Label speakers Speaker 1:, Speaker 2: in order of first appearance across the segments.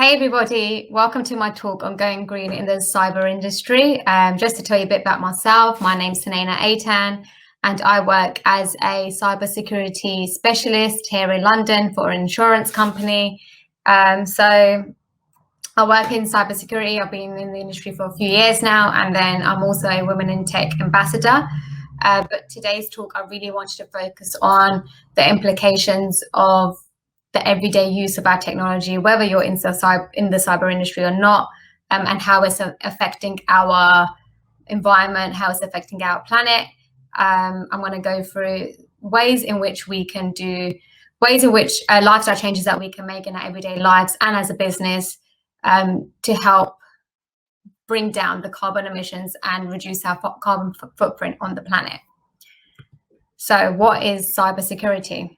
Speaker 1: Hey everybody, welcome to my talk on going green in the cyber industry. Just to tell you a bit about myself, my name's Sunaina Aytan, and I work as a cybersecurity specialist here in London for an insurance company. So I work in cybersecurity. I've been in the industry for a few years now, and then I'm also a Women in Tech ambassador. But today's talk, I really wanted to focus on the implications of the everyday use of our technology, whether you're in the cyber industry or not, and how it's affecting our environment, how it's affecting our planet. I'm going to go through ways in which lifestyle changes that we can make in our everyday lives and as a business to help bring down the carbon emissions and reduce our carbon footprint on the planet. So what is cybersecurity?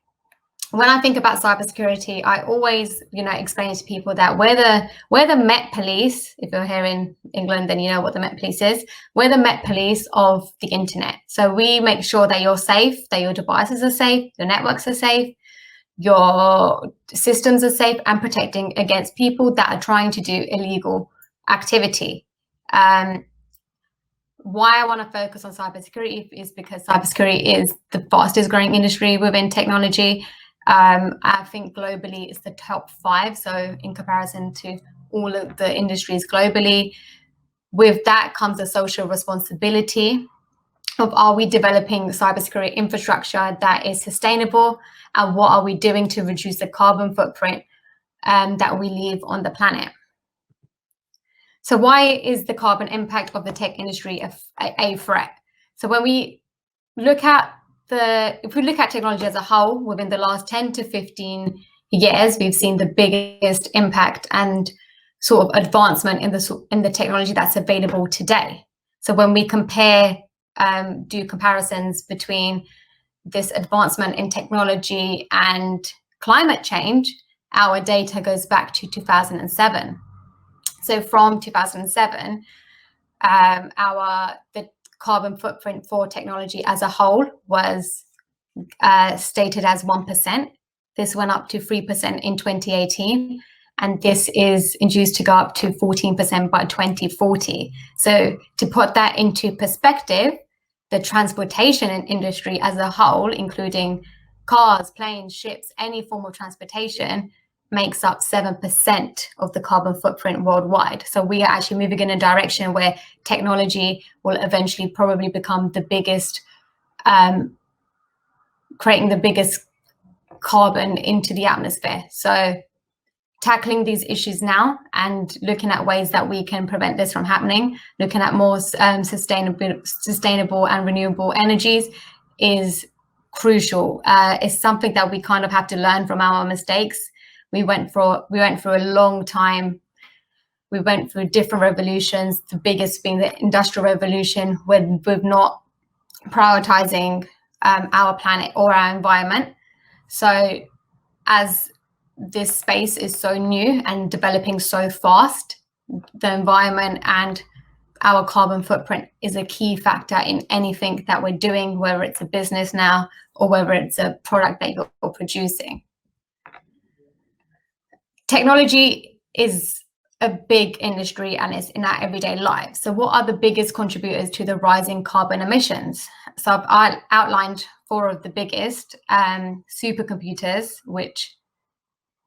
Speaker 1: When I think about cybersecurity, I always, explain to people that we're the Met Police. If you're here in England, then you know what the Met Police is. We're the Met Police of the internet. So we make sure that you're safe, that your devices are safe, your networks are safe, your systems are safe, and protecting against people that are trying to do illegal activity. Why I want to focus on cybersecurity is because cybersecurity is the fastest growing industry within technology. I think globally it's the top 5. So in comparison to all of the industries globally, with that comes a social responsibility of, are we developing cybersecurity infrastructure that is sustainable, and what are we doing to reduce the carbon footprint that we leave on the planet? So why is the carbon impact of the tech industry a threat? So when we look at if we look at technology as a whole, within the last 10 to 15 years, we've seen the biggest impact and sort of advancement in the technology that's available today. So when we do comparisons between this advancement in technology and climate change, our data goes back to 2007. So from 2007, the carbon footprint for technology as a whole was stated as 1%. This went up to 3% in 2018, and this is induced to go up to 14% by 2040. So to put that into perspective, the transportation industry as a whole, including cars, planes, ships, any form of transportation, makes up 7% of the carbon footprint worldwide. So we are actually moving in a direction where technology will eventually probably become the biggest, creating the biggest carbon into the atmosphere. So tackling these issues now and looking at ways that we can prevent this from happening, looking at more sustainable and renewable energies is crucial. It's something that we kind of have to learn from our mistakes. We went through a long time. We went through different revolutions, the biggest being the Industrial Revolution, when we're not prioritizing our planet or our environment. So as this space is so new and developing so fast, the environment and our carbon footprint is a key factor in anything that we're doing, whether it's a business now or whether it's a product that you're producing. Technology is a big industry and it's in our everyday lives. So what are the biggest contributors to the rising carbon emissions? So I've outlined 4 of the biggest. Supercomputers, which,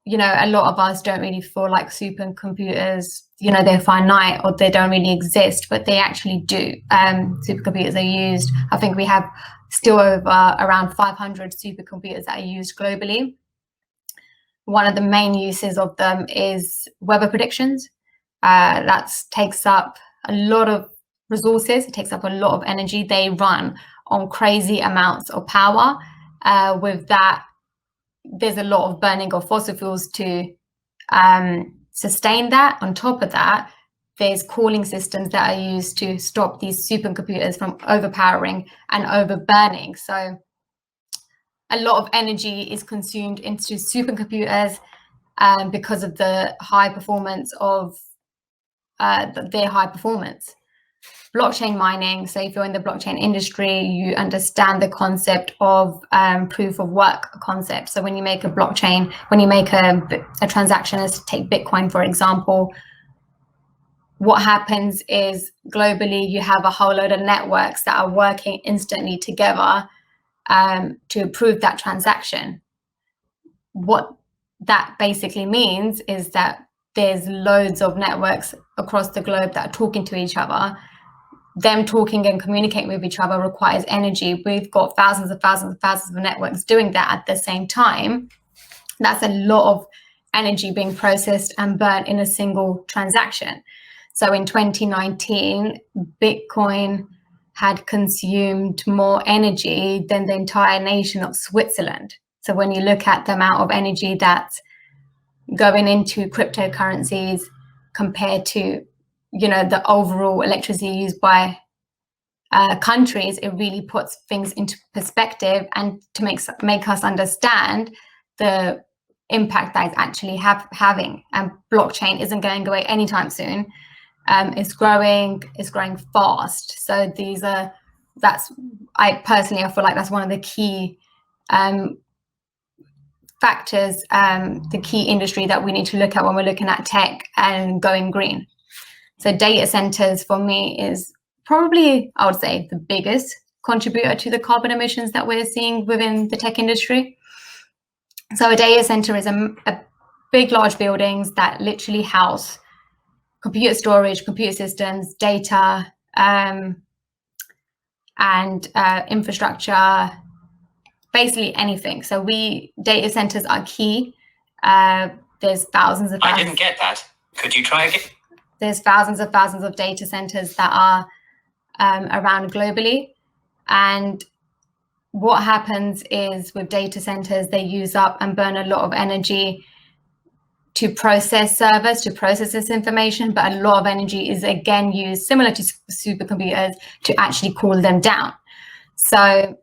Speaker 1: a lot of us don't really feel like supercomputers, they're finite or they don't really exist, but they actually do. Supercomputers are used. I think we have still around 500 supercomputers that are used globally. One of the main uses of them is weather predictions. That takes up a lot of resources. It takes up a lot of energy. They run on crazy amounts of power. With that, there's a lot of burning of fossil fuels to sustain that. On top of that, there's cooling systems that are used to stop these supercomputers from overpowering and overburning. So a lot of energy is consumed into supercomputers because of the high performance of their high performance. blockchain mining. So if you're in the blockchain industry, you understand the concept of proof of work concept. So when you make a blockchain, when you make a transaction, let's take Bitcoin, for example, what happens is globally, you have a whole load of networks that are working instantly together to approve that transaction. What that basically means is that there's loads of networks across the globe that are talking to each other. Them talking and communicating with each other requires energy. We've got thousands of networks doing that at the same time. That's a lot of energy being processed and burnt in a single transaction. So in 2019, Bitcoin had consumed more energy than the entire nation of Switzerland. So when you look at the amount of energy that's going into cryptocurrencies compared to, the overall electricity used by countries, it really puts things into perspective and to make us understand the impact that it's actually having. And blockchain isn't going away anytime soon. It's growing fast. So I feel like that's one of the key factors, the key industry that we need to look at when we're looking at tech and going green. So data centers for me is probably, I would say, the biggest contributor to the carbon emissions that we're seeing within the tech industry. So a data center is a big, large buildings that literally house computer storage, computer systems, data, and infrastructure, basically anything. So data centers are key. There's thousands of
Speaker 2: I didn't get that. Could you try again?
Speaker 1: There's thousands of data centers that are around globally. And what happens is with data centers, they use up and burn a lot of energy to process servers, to process this information, but a lot of energy is again used, similar to supercomputers, to actually cool them down. So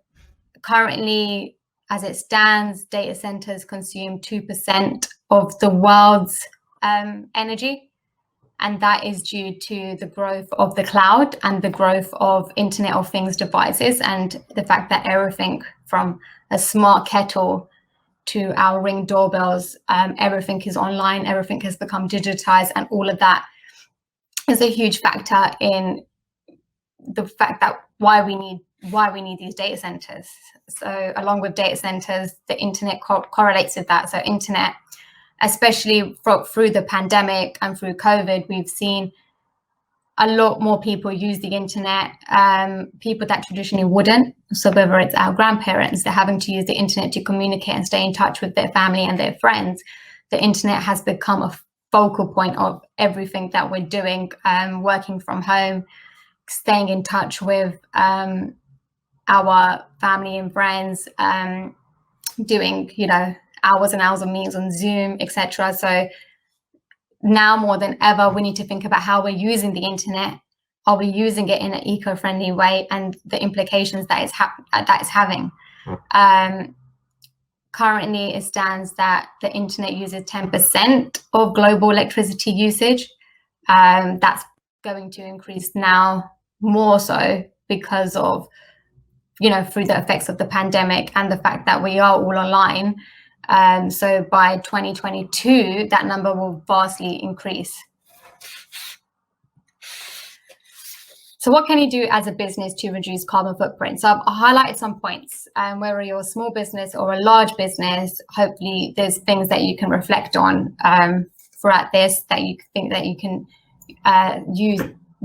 Speaker 1: currently, as it stands, data centers consume 2% of the world's energy. And that is due to the growth of the cloud and the growth of Internet of Things devices, and the fact that everything from a smart kettle to our Ring doorbells, everything is online, everything has become digitized, and all of that is a huge factor in the fact that why we need these data centers. So along with data centers, the internet correlates with that. So internet, especially through the pandemic and through COVID, we've seen a lot more people use the internet, people that traditionally wouldn't. So whether it's our grandparents, they're having to use the internet to communicate and stay in touch with their family and their friends. The internet has become a focal point of everything that we're doing, working from home, staying in touch with our family and friends, doing, hours and hours of meetings on Zoom, etc. So now more than ever, we need to think about how we're using the internet. Are we using it in an eco-friendly way, and the implications that it's having? Currently, it stands that the internet uses 10% of global electricity usage. That's going to increase now more so because of, through the effects of the pandemic and the fact that we are all online. So by 2022, that number will vastly increase. So what can you do as a business to reduce carbon footprint? So I've highlighted some points. Whether you're a small business or a large business, hopefully there's things that you can reflect on throughout this, that you think that you can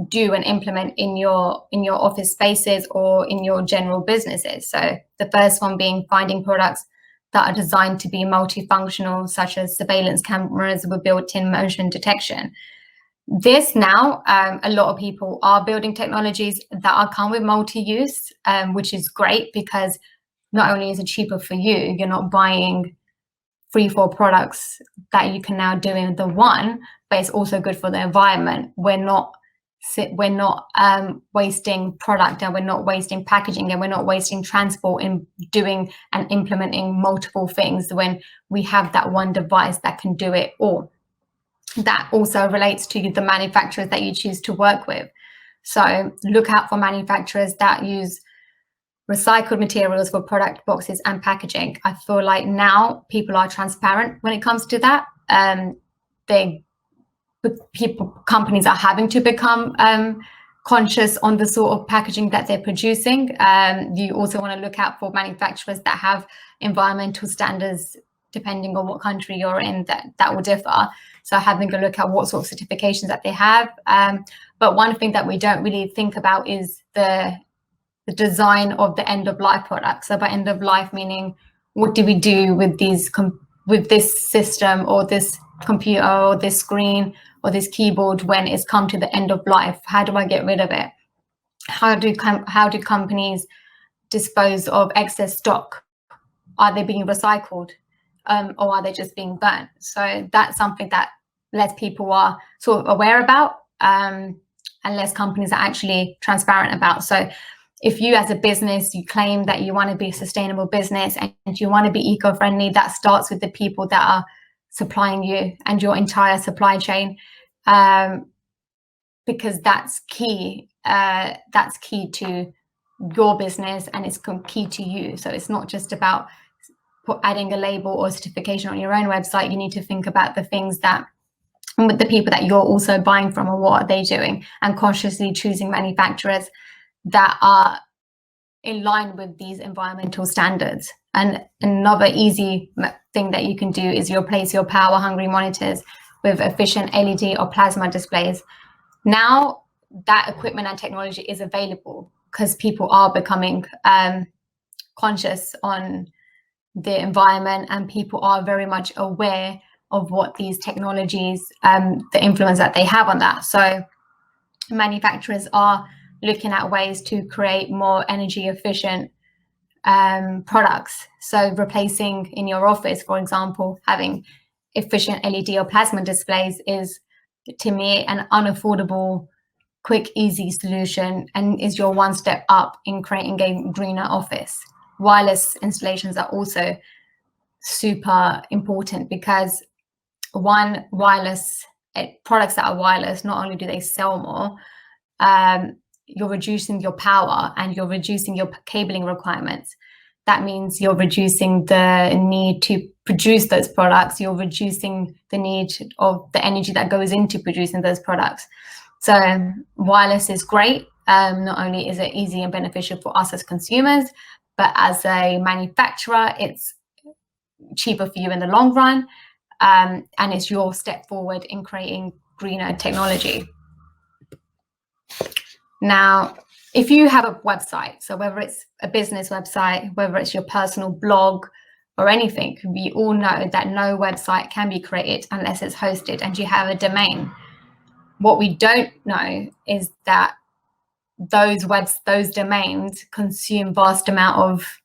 Speaker 1: do and implement in your office spaces or in your general businesses. So the first one being finding products that are designed to be multifunctional, such as surveillance cameras with built-in motion detection. This now, a lot of people are building technologies that come with multi-use, which is great because not only is it cheaper for you, you're not buying 3-4 products that you can now do in the one, but it's also good for the environment. We're not wasting product, and we're not wasting packaging, and we're not wasting transport in doing and implementing multiple things when we have that one device that can do it all. That also relates to the manufacturers that you choose to work with. So look out for manufacturers that use recycled materials for product boxes and packaging. I feel like now people are transparent when it comes to that. Companies are having to become conscious on the sort of packaging that they're producing. You also want to look out for manufacturers that have environmental standards, depending on what country you're in, that will differ. So having a look at what sort of certifications that they have. But one thing that we don't really think about is the design of the end of life product. So by end of life, meaning what do we do with with this system or this computer or this screen or this keyboard when it's come to the end of life? How do I get rid of it? How do companies dispose of excess stock? Are they being recycled, or are they just being burnt? So that's something that less people are sort of aware about, and less companies are actually transparent about. So if you as a business, you claim that you want to be a sustainable business and you want to be eco-friendly, that starts with the people that are supplying you and your entire supply chain, because that's key. That's key to your business and it's key to you. So it's not just about adding a label or certification on your own website. You need to think about the things that with the people that you're also buying from, and what are they doing, and consciously choosing manufacturers that are in line with these environmental standards. And another easy thing that you can do is you replace your power hungry monitors with efficient LED or plasma displays. Now that equipment and technology is available because people are becoming conscious on the environment, and people are very much aware of what these technologies, the influence that they have on that. So manufacturers are looking at ways to create more energy efficient products. So replacing in your office, for example, having efficient LED or plasma displays is, to me, an unaffordable, quick, easy solution, and is your one step up in creating a greener office. Wireless installations are also super important because wireless products that are wireless, not only do they sell more, you're reducing your power and you're reducing your cabling requirements. That means you're reducing the need to produce those products. You're reducing the need of the energy that goes into producing those products. So wireless is great. Not only is it easy and beneficial for us as consumers, but as a manufacturer, it's cheaper for you in the long run. And it's your step forward in creating greener technology. Now, if you have a website, so whether it's a business website, whether it's your personal blog or anything, we all know that no website can be created unless it's hosted and you have a domain. What we don't know is that those domains consume vast amount of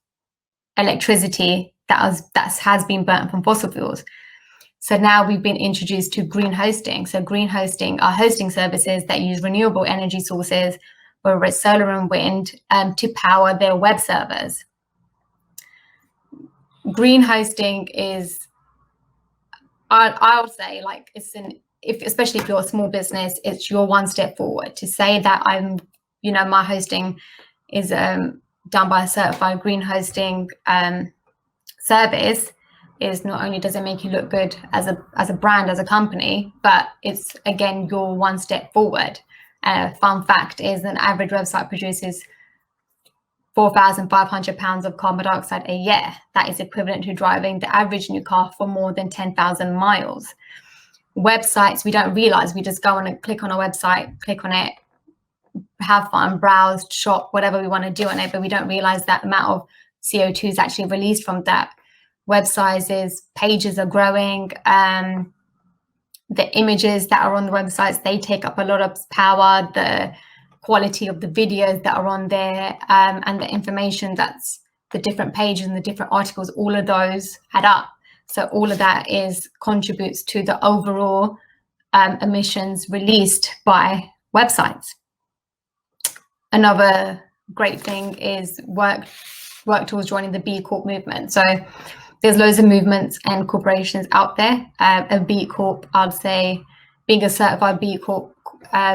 Speaker 1: electricity that has been burnt from fossil fuels. So now we've been introduced to green hosting. So green hosting are hosting services that use renewable energy sources, whether it's solar and wind, to power their web servers. Green hosting is, I would say, like, especially if you're a small business, it's your one step forward to say that my hosting is done by a certified green hosting service. Is not only does it make you look good as a brand, as a company, but it's, again, your one step forward. Fun fact is an average website produces 4,500 pounds of carbon dioxide a year. That is equivalent to driving the average new car for more than 10,000 miles. Websites, we don't realize, we just go on and click on a website, click on it, have fun, browse, shop, whatever we want to do on it, but we don't realize that amount of CO2 is actually released from that. Web sizes, pages are growing. The images that are on the websites, they take up a lot of power. The quality of the videos that are on there, and the information that's the different pages and the different articles, all of those add up. So all of that contributes to the overall emissions released by websites. Another great thing is work towards joining the B Corp movement. So there's loads of movements and corporations out there. A B Corp, I'd say, being a certified B Corp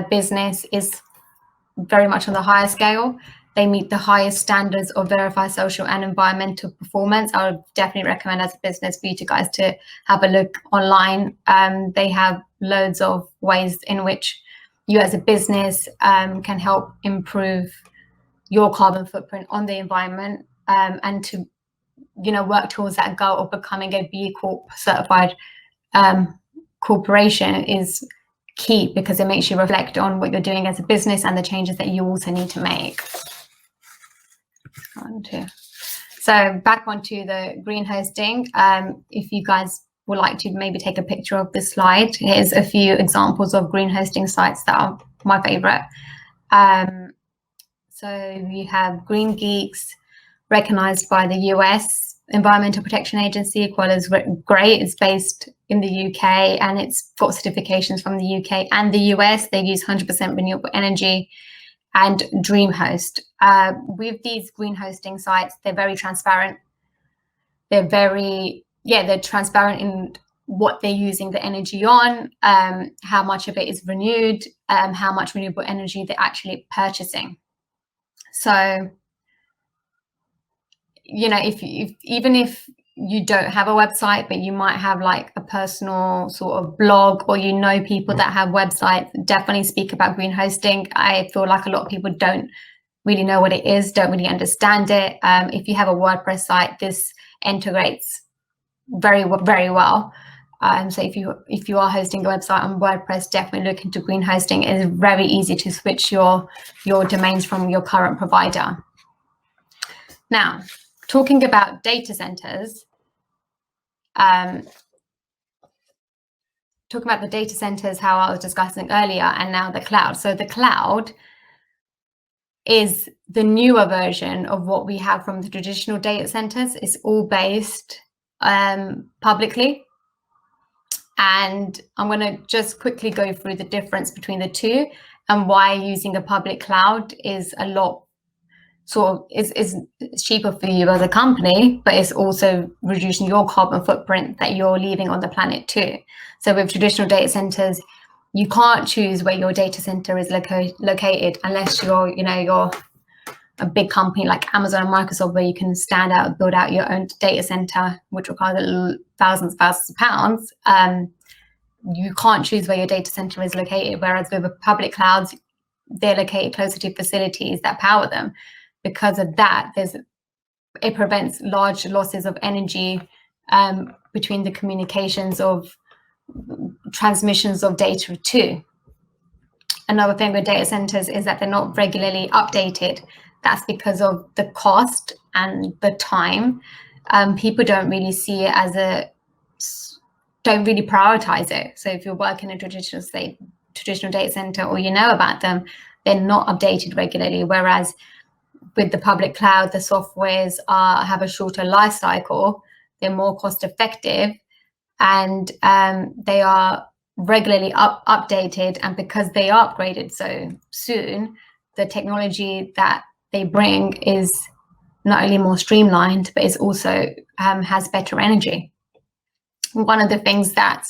Speaker 1: business is very much on the higher scale. They meet the highest standards of verified social and environmental performance. I would definitely recommend as a business for you guys to have a look online. They have loads of ways in which you as a business can help improve your carbon footprint on the environment, and to work towards that goal of becoming a B Corp certified corporation is key, because it makes you reflect on what you're doing as a business and the changes that you also need to make. So back onto the green hosting. If you guys would like to maybe take a picture of this slide, here's a few examples of green hosting sites that are my favorite. So we have Green Geeks, recognized by the US Environmental Protection Agency, as well as great. It's based in the UK and it's got certifications from the UK and the US. They use 100% renewable energy. And DreamHost. With these green hosting sites, they're very transparent. They're transparent in what they're using the energy on, how much of it is renewed, how much renewable energy they're actually purchasing. So, even if you don't have a website, but you might have like a personal sort of blog, or people that have websites, definitely speak about green hosting. I feel like a lot of people don't really know what it is, don't really understand it. If you have a WordPress site, this integrates very, very well. So if you are hosting a website on WordPress, definitely look into green hosting. It is very easy to switch your domains from your current provider. Now, talking about data centers, talking about the data centers, how I was discussing earlier, and now the cloud. So the cloud is the newer version of what we have from the traditional data centers. It's all based publicly. And I'm going to just quickly go through the difference between the two and why using a public cloud is a lot is cheaper for you as a company, but it's also reducing your carbon footprint that you're leaving on the planet too. So with traditional data centers, you can't choose where your data center is located unless you're a big company like Amazon and Microsoft, where you can stand out and build out your own data center, which requires thousands of pounds. You can't choose where your data center is located, whereas with public clouds, they're located closer to facilities that power them. Because of that, it prevents large losses of energy between the communications of transmissions of data too. Another thing with data centers is that they're not regularly updated. That's because of the cost and the time. People don't really see it don't really prioritize it. So if you're working in a traditional data center, or about them, they're not updated regularly. Whereas with the public cloud, the softwares have a shorter life cycle. They're more cost effective, and they are regularly updated. And because they are upgraded so soon, the technology that they bring is not only more streamlined, but it's also has better energy. One of the things that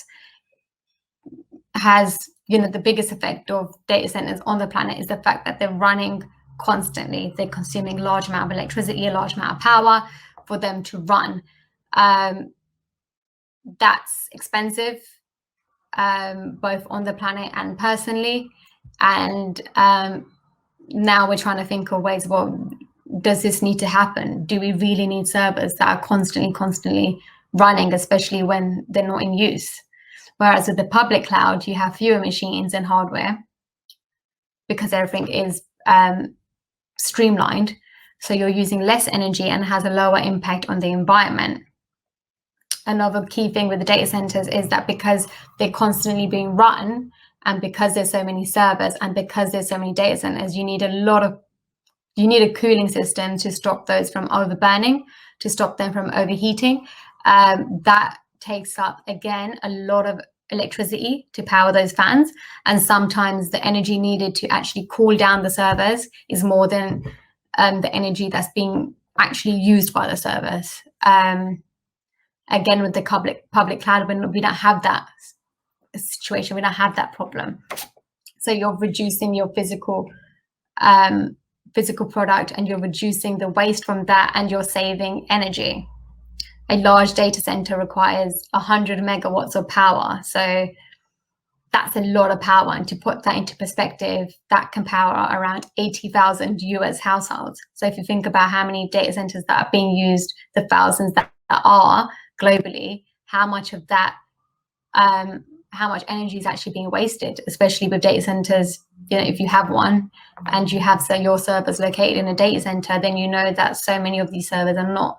Speaker 1: has the biggest effect of data centers on the planet is the fact that they're running constantly. They're consuming a large amount of electricity, a large amount of power for them to run. That's expensive, both on the planet and personally. And now we're trying to think of ways, does this need to happen? Do we really need servers that are constantly running, especially when they're not in use? Whereas with the public cloud, you have fewer machines and hardware because everything is streamlined. So you're using less energy and has a lower impact on the environment. Another key thing with the data centers is that because they're constantly being run, and because there's so many servers, and because there's so many data centers, you need a cooling system to stop those from overburning, to stop them from overheating. That takes up, again, a lot of electricity to power those fans. And sometimes the energy needed to actually cool down the servers is more than the energy that's being actually used by the servers. Again, with the public cloud, we don't have that situation, we don't have that problem. So you're reducing your physical physical product, and you're reducing the waste from that, and you're saving energy. A large data center requires 100 megawatts of power. So that's a lot of power. And to put that into perspective, that can power around 80,000 US households. So if you think about how many data centers that are being used, the thousands that are globally, how much of that, how much energy is actually being wasted, especially with data centers. You know, if you have one and you have your servers located in a data center, then you know that so many of these servers are not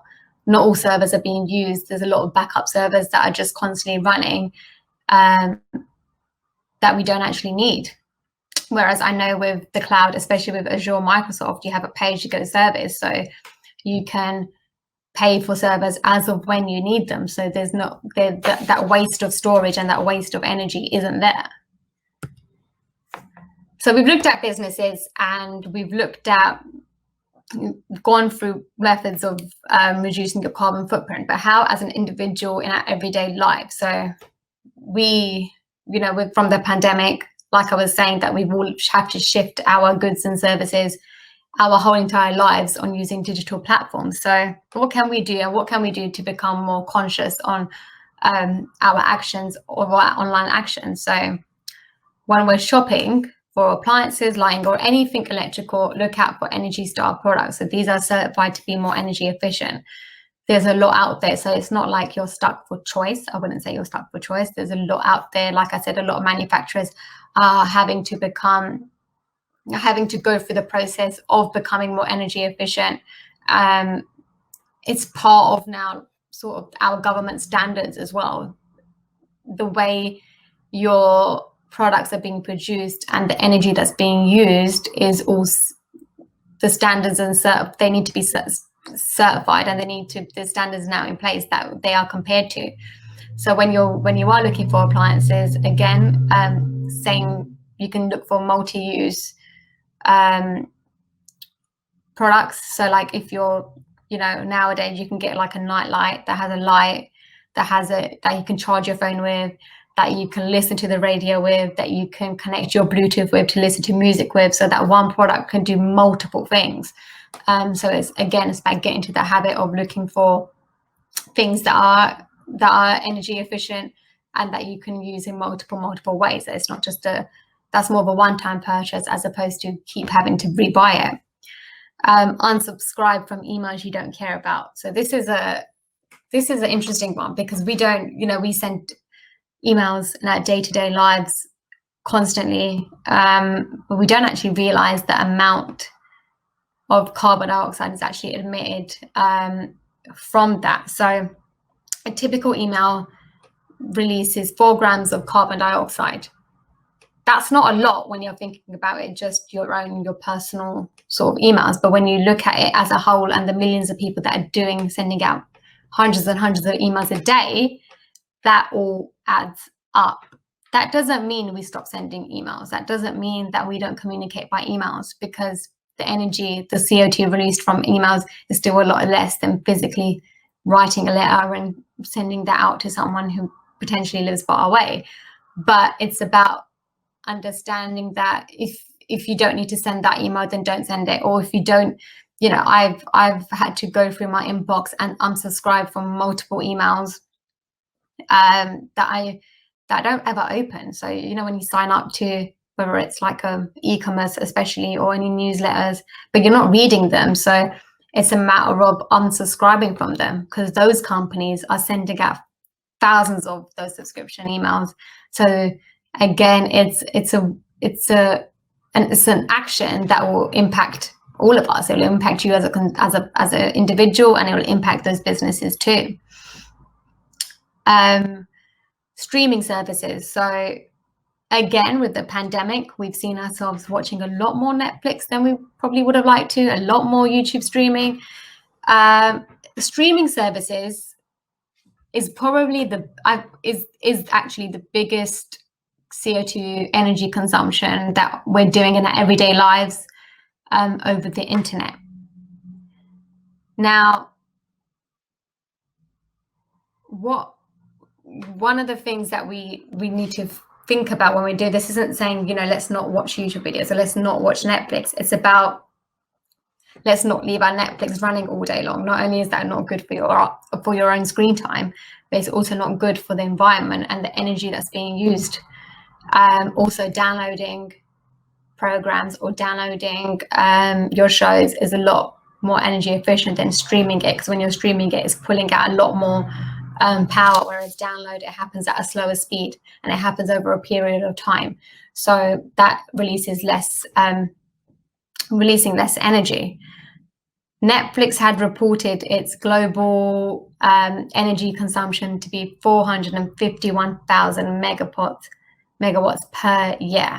Speaker 1: all servers are being used. There's a lot of backup servers that are just constantly running that we don't actually need. Whereas I know with the cloud, especially with Azure, Microsoft, you have a pay-as-you-go service, so you can pay for servers as of when you need them. So there's not that waste of storage and that waste of energy isn't there. So we've looked at businesses and we've gone through methods of reducing your carbon footprint, but how as an individual in our everyday life? So we, from the pandemic, like I was saying, that we will have to shift our goods and services, our whole entire lives on using digital platforms. So what can we do, and what can we do to become more conscious on our actions or our online actions? So when we're shopping for appliances, lighting, or anything electrical, look out for Energy Star products. So these are certified to be more energy efficient. There's a lot out there, so it's not like you're stuck for choice. I wouldn't say you're stuck for choice. There's a lot out there. Like I said, a lot of manufacturers are having to go through the process of becoming more energy efficient. It's part of now sort of our government standards as well. The way your products are being produced and the energy that's being used is also the standards, and they need to be certified, and the standards now in place that they are compared to. So when you are looking for appliances, again, saying you can look for multi-use products. So like if you're, nowadays you can get like a night light that has a light that you can charge your phone with, that you can listen to the radio with, that you can connect your Bluetooth with to listen to music with, so that one product can do multiple things. So it's about getting to the habit of looking for things that are energy efficient and that you can use in multiple ways. So it's not just that's more of a one-time purchase as opposed to keep having to rebuy it. Unsubscribe from emails you don't care about. So this is an interesting one, because we send emails in our day-to-day lives constantly, but we don't actually realize the amount of carbon dioxide is actually emitted from that. So a typical email releases 4 grams of carbon dioxide. That's not a lot when you're thinking about it, just your personal sort of emails. But when you look at it as a whole and the millions of people that are sending out hundreds and hundreds of emails a day, that all adds up. That doesn't mean we stop sending emails. That doesn't mean that we don't communicate by emails, because the energy, the CO2 released from emails is still a lot less than physically writing a letter and sending that out to someone who potentially lives far away. But it's about understanding that if you don't need to send that email, then don't send it. Or if you don't, I've had to go through my inbox and unsubscribe from multiple emails that I don't ever open. So when you sign up to, whether it's like a e-commerce especially, or any newsletters, but you're not reading them, so it's a matter of unsubscribing from them, because those companies are sending out thousands of those subscription emails. So again, it's an action that will impact all of us. It will impact you as an individual, and it will impact those businesses too. Streaming services. So again, with the pandemic, we've seen ourselves watching a lot more Netflix than we probably would have liked to, a lot more YouTube streaming. Streaming services is probably is actually the biggest CO2 energy consumption that we're doing in our everyday lives over the internet. Now, one of the things that we need to think about when we do this isn't saying, let's not watch YouTube videos or let's not watch Netflix. It's about let's not leave our Netflix running all day long. Not only is that not good for your own screen time, but it's also not good for the environment and the energy that's being used. Also, downloading programs or downloading your shows is a lot more energy efficient than streaming it, because when you're streaming it, it's pulling out a lot more power, whereas download, it happens at a slower speed and it happens over a period of time. So that releasing less energy. Netflix had reported its global energy consumption to be 451,000 megawatts per year.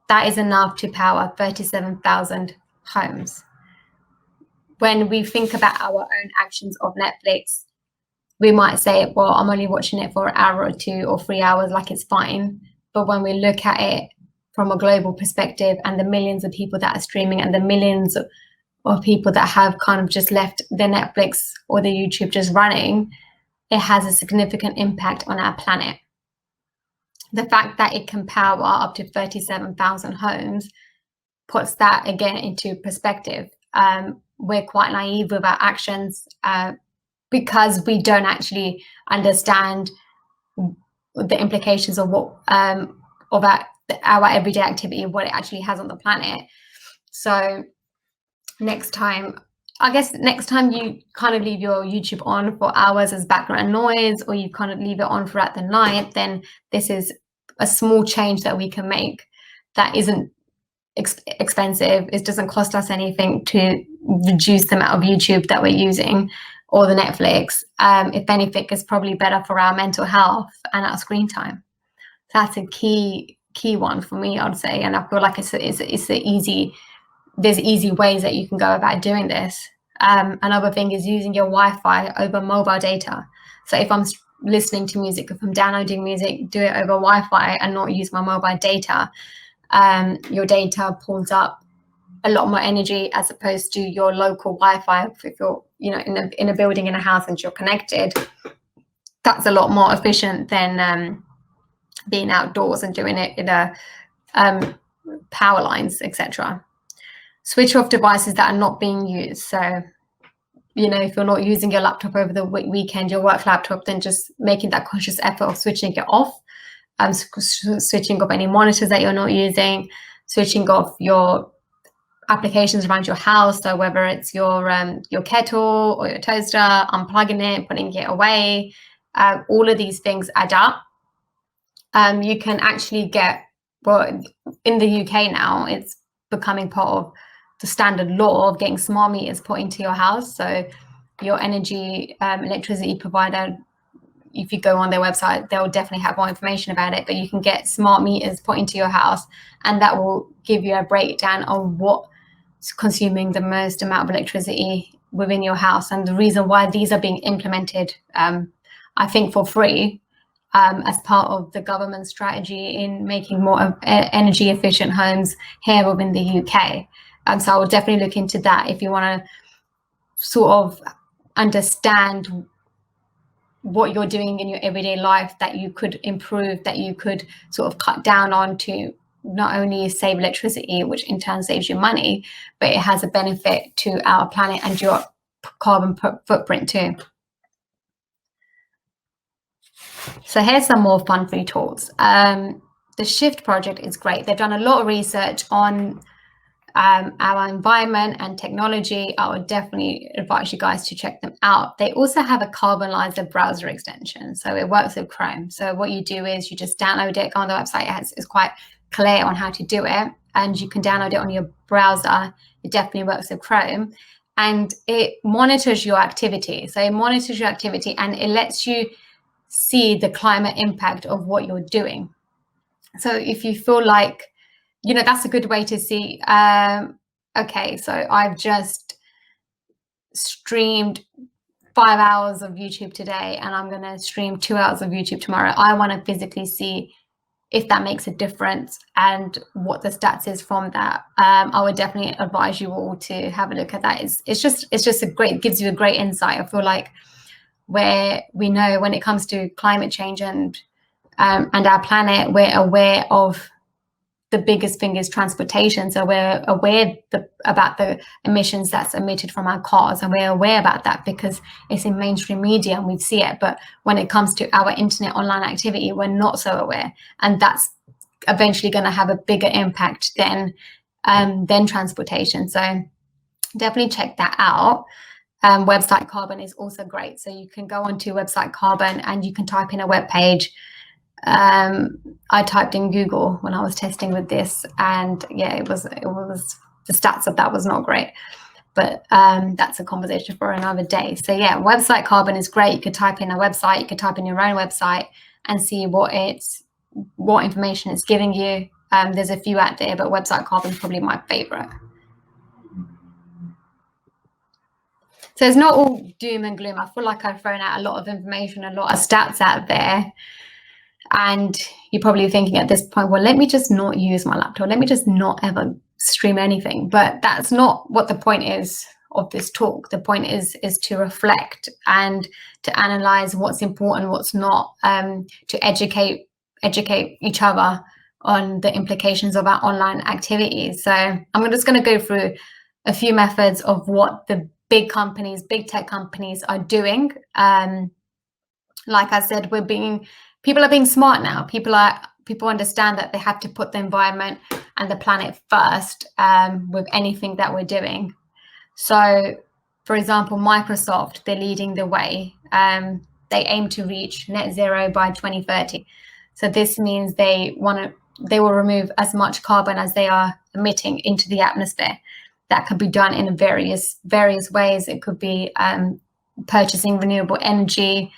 Speaker 1: That is enough to power 37,000 homes. When we think about our own actions of Netflix, we might say, well, I'm only watching it for an hour or 2 or 3 hours, like it's fine. But when we look at it from a global perspective and the millions of people that are streaming and the millions of people that have kind of just left the Netflix or the YouTube just running, it has a significant impact on our planet. The fact that it can power up to 37,000 homes puts that again into perspective. We're quite naive with our actions because we don't actually understand the implications of what of our everyday activity, what it actually has on the planet. So next time you kind of leave your YouTube on for hours as background noise, or you kind of leave it on throughout the night, then this is a small change that we can make that isn't expensive. It doesn't cost us anything to reduce the amount of YouTube that we're using or the Netflix. If anything, it's probably better for our mental health and our screen time. That's a key one for me, I'd say. And I feel like there's easy ways that you can go about doing this. Another thing is using your Wi-Fi over mobile data. So if I'm listening to music, if I'm downloading music, do it over Wi-Fi and not use my mobile data. Your data pulls up a lot more energy as opposed to your local Wi-Fi. If you're in a building, in a house, and you're connected, that's a lot more efficient than being outdoors and doing it in a power lines, etc. Switch off devices that are not being used. So, if you're not using your laptop over the weekend, your work laptop, then just making that conscious effort of switching it off, switching off any monitors that you're not using, switching off your applications around your house. So whether it's your kettle or your toaster, unplugging it, putting it away, all of these things add up. You can actually get, well, in the UK now, it's becoming part of the standard law of getting smart meters put into your house. So your energy electricity provider, if you go on their website, they'll definitely have more information about it, but you can get smart meters put into your house, and that will give you a breakdown of what's consuming the most amount of electricity within your house. And the reason why these are being implemented, I think for free, as part of the government strategy in making more energy efficient homes here within the UK. So I will definitely look into that if you want to sort of understand what you're doing in your everyday life that you could improve, that you could sort of cut down on to not only save electricity, which in turn saves you money, but it has a benefit to our planet and your carbon footprint too. So here's some more fun free tools. The Shift project is great. They've done a lot of research on our environment and technology. I would definitely advise you guys to check them out. They also have a Carbonizer browser extension, so it works with Chrome. So what you do is you just download it, go on the website. It's quite clear on how to do it, and you can download it on your browser. It definitely works with Chrome, and it monitors your activity. So it monitors your activity and it lets you see the climate impact of what you're doing. So if you feel like, that's a good way to see, okay, so I've just streamed 5 hours of YouTube today and I'm going to stream 2 hours of YouTube tomorrow. I want to physically see if that makes a difference and what the stats is from that. I would definitely advise you all to have a look at that. It's just a great, gives you a great insight. I feel like where we know when it comes to climate change and and our planet, we're aware of the biggest thing is transportation. So we're aware about the emissions that's emitted from our cars, and we're aware about that because it's in mainstream media and we see it. But when it comes to our internet online activity, we're not so aware, and that's eventually going to have a bigger impact than transportation. So definitely check that out. Website Carbon is also great. So you can go onto Website Carbon and you can type in a web page. I typed in Google when I was testing with this, and yeah, it was the stats of that was not great, but that's a conversation for another day. So yeah, Website Carbon is great. You could type in a website, you could type in your own website and see what information it's giving you. There's a few out there, but Website Carbon is probably my favorite. So it's not all doom and gloom. I feel like I've thrown out a lot of information, a lot of stats out there. And you're probably thinking at this point, well, let me just not use my laptop. Let me just not ever stream anything. But that's not what the point is of this talk. The point is to reflect and to analyze what's important, what's not, to educate each other on the implications of our online activities. So I'm just going to go through a few methods of what the big tech companies are doing. Like I said, people are being smart now. People understand that they have to put the environment and the planet first with anything that we're doing. So, for example, Microsoft, they're leading the way. They aim to reach net zero by 2030. So this means they will remove as much carbon as they are emitting into the atmosphere. That could be done in various ways. It could be purchasing renewable energy,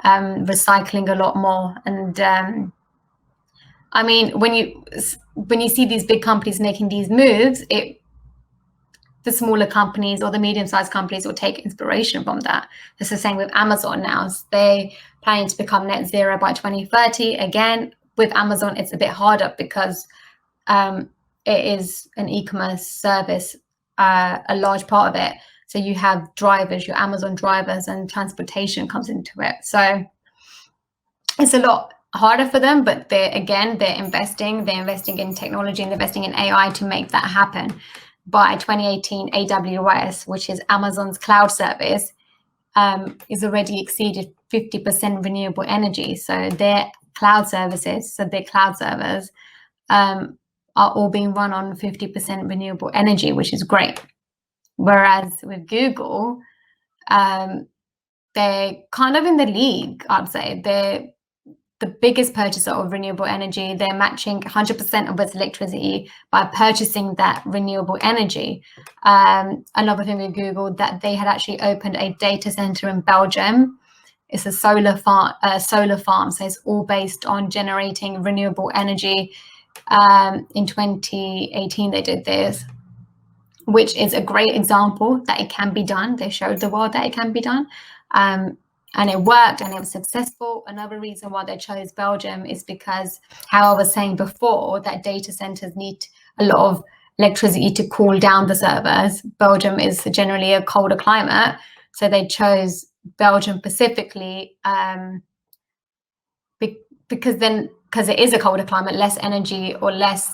Speaker 1: recycling a lot more. And I mean, when you see these big companies making these moves, the smaller companies or the medium-sized companies will take inspiration from that. It's the same with Amazon now. They planning to become net zero by 2030. Again, with Amazon, it's a bit harder because it is an e-commerce service, a large part of it. So you have drivers, your Amazon drivers, and transportation comes into it. So it's a lot harder for them, but they're investing in technology and investing in AI to make that happen. By 2018, AWS, which is Amazon's cloud service, is already exceeded 50% renewable energy. So their cloud services, their cloud servers are all being run on 50% renewable energy, which is great. Whereas with Google, they're kind of in the league, I'd say. They're the biggest purchaser of renewable energy. They're matching 100% of its electricity by purchasing that renewable energy. Another thing with Google, that they had actually opened a data center in Belgium. It's a solar farm, so it's all based on generating renewable energy. In 2018, they did this, which is a great example that it can be done. They showed the world that it can be done. And it worked and it was successful. Another reason why they chose Belgium is because, how I was saying before, that data centers need a lot of electricity to cool down the servers. Belgium is generally a colder climate, so they chose Belgium specifically because it is a colder climate, less energy or less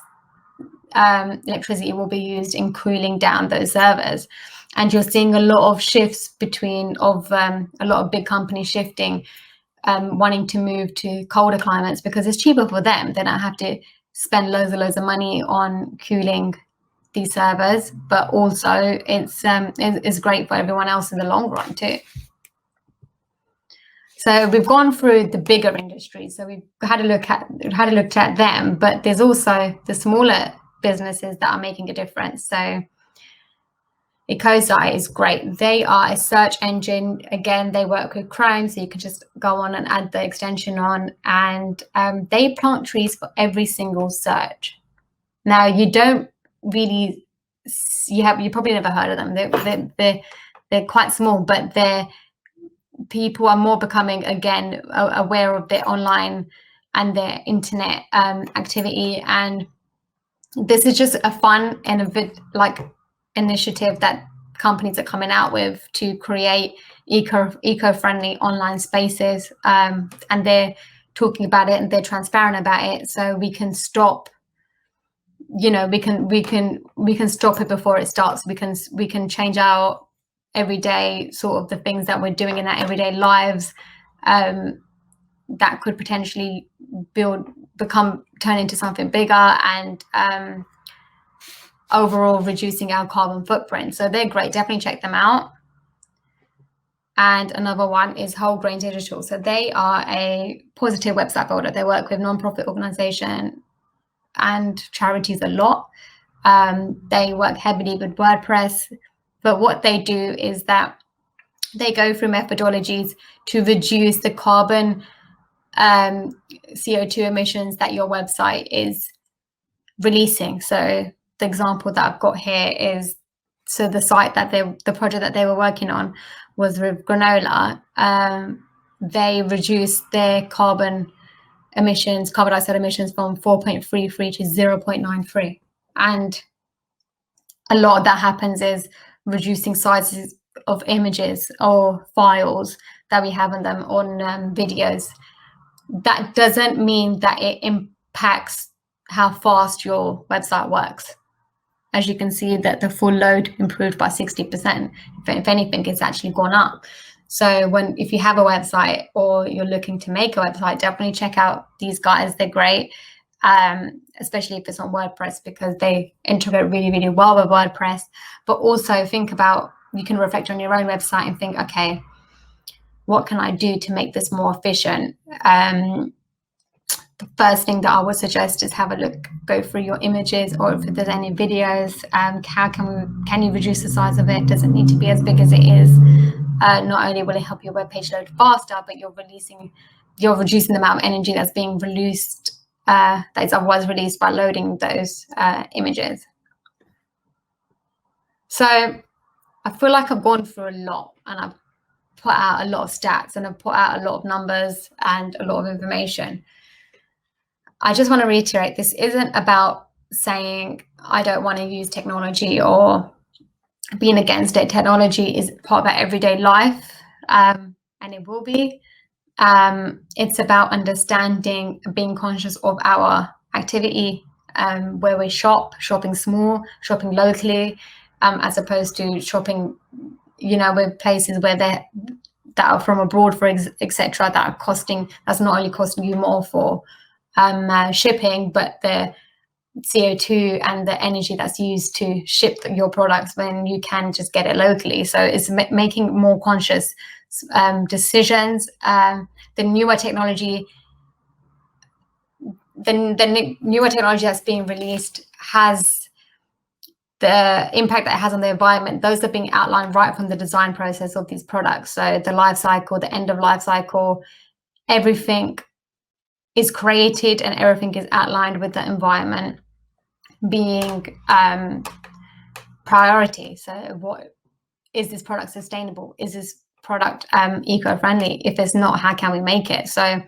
Speaker 1: electricity will be used in cooling down those servers. And you're seeing a lot of shifts a lot of big companies shifting, wanting to move to colder climates because it's cheaper for them. They don't have to spend loads of money on cooling these servers, but also it's great for everyone else in the long run too. So we've gone through the bigger industries. So we've had a look at them, but there's also the smaller businesses that are making a difference. So Ecosai is great. They are a search engine. Again, they work with Chrome, so you can just go on and add the extension on, and they plant trees for every single search. Now, you don't really, you probably never heard of them. They're quite small, but people are more becoming, again, aware of their online and their internet activity. And this is just a fun and a bit initiative that companies are coming out with to create eco-friendly online spaces, and they're talking about it and they're transparent about it, so we can stop, we can stop it before it starts. We can change our everyday sort of the things that we're doing in our everyday lives that could potentially turn into something bigger, and overall reducing our carbon footprint. So they're great. Definitely check them out. And another one is Whole Grain Digital. So they are a positive website builder. They work with non-profit organizations and charities a lot. They work heavily with WordPress, but what they do is that they go through methodologies to reduce the carbon CO2 emissions that your website is releasing. So the example that I've got here is, so the project that they were working on was with granola. They reduced their carbon dioxide emissions from 4.33 to 0.93. And a lot of that happens is reducing sizes of images or files that we have on them on videos. That doesn't mean that it impacts how fast your website works. As you can see, that the full load improved by 60%. If anything, it's actually gone up. So if you have a website or you're looking to make a website, definitely check out these guys. They're great, especially if it's on WordPress, because they integrate really, really well with WordPress. But also think about, you can reflect on your own website and think, okay, what can I do to make this more efficient? The first thing that I would suggest is go through your images, or if there's any videos, how can you reduce the size of it? Does it need to be as big as it is? Not only will it help your webpage load faster, but you're reducing the amount of energy that's being released, that is otherwise released by loading those images. So I feel like I've gone through a lot, and I've put out a lot of stats, and I've put out a lot of numbers and a lot of information. I just want to reiterate, this isn't about saying I don't want to use technology or being against it. Technology is part of our everyday life, and it will be. It's about understanding, being conscious of our activity, where we shopping small, shopping locally, as opposed to shopping, with places where that are from abroad, etc. That's not only costing you more for shipping, but the CO2 and the energy that's used to ship your products when you can just get it locally. So it's making more conscious decisions. The newer technology that's being released has the impact that it has on the environment. Those are being outlined right from the design process of these products. So the life cycle, the end of life cycle, everything is created and everything is outlined with the environment being priority. So what is this product sustainable? Is this product eco-friendly? If it's not, how can we make it? So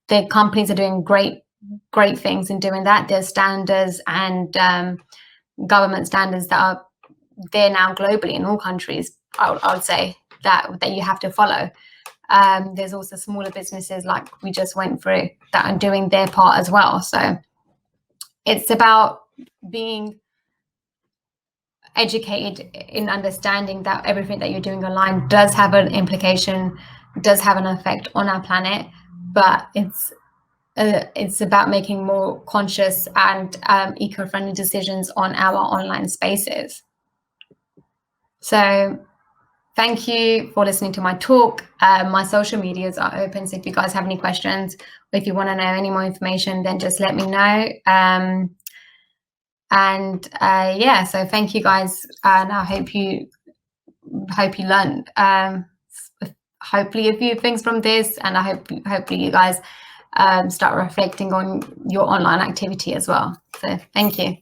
Speaker 1: the companies are doing great things in doing that. There's standards and government standards that are there now globally in all countries, I would say, that you have to follow. There's also smaller businesses like we just went through that are doing their part as well. So it's about being educated in understanding that everything that you're doing online does have an implication, does have an effect on our planet, but it's about making more conscious and eco-friendly decisions on our online spaces. So thank you for listening to my talk. My social medias are open, so if you guys have any questions, or if you want to know any more information, then just let me know. Yeah, so thank you guys, and I hope you learned hopefully a few things from this, and I hopefully you guys start reflecting on your online activity as well. So thank you.